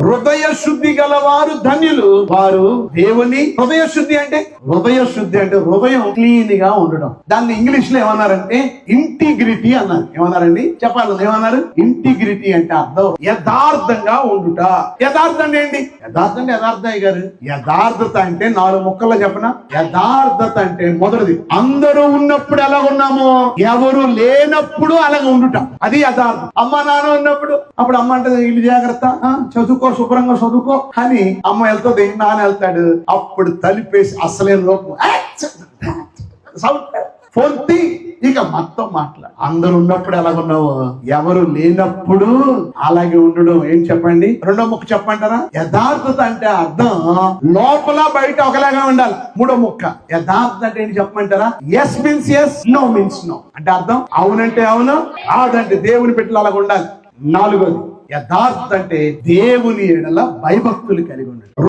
హృదయ శుద్ధి గలవారు ధన్యులు, వారు దేవుని. హృదయ శుద్ధి అంటే హృదయం క్లీన్ గా ఉండడం. దాన్ని ఇంగ్లీష్ లో ఏమన్నారంటే ఇంటిగ్రిటీ అన్నారు. ఏమన్నారండి చెప్పాలి? ఏమన్నారు? ఇంటిగ్రిటీ అంటే అర్థం యథార్థంగా ఉండుట. యథార్థం ఏంటి? యథార్థ గారు, యథార్థత అంటే 4 ముక్కల్లో చెప్పనా? యథార్థత అంటే మొదటిది, అందరూ ఉన్నప్పుడు ఎలా ఉన్నామో ఎవరు లేనప్పుడు అలాగే ఉండుట. అది యథార్థం. అమ్మ నాన్న ఉన్నప్పుడు అప్పుడు అమ్మ అంటే ఇల్లు జాగ్రత్త, చదువుకో, శుభ్రంగా చదువుకో అని అమ్మ వెళ్తుంది, నాన్న వెళ్తాడు. అప్పుడు తలిపేసి అసలేం లోపం పొంది ఇక మొత్తం మాట్లాడు. అందరు ఉన్నప్పుడు ఎలాగున్నావు, ఎవరు లేనప్పుడు అలాగే ఉండడం. ఏం చెప్పండి? 2వ ముక్క చెప్పంటారా? యథార్థత అంటే అర్థం లోపల బయట ఒకలాగా ఉండాలి. 3వ ముక్క యథార్థత అంటే ఏంటి చెప్పమంటారా? Yes means yes, no means no. అంటే అర్థం అవునంటే అవును, కాదంటే దేవుని పెట్టిన అలాగ ఉండాలి. 4వది యథార్థత అంటే దేవుని ఎడల భయభక్తులు కలిగి ఉండాలి.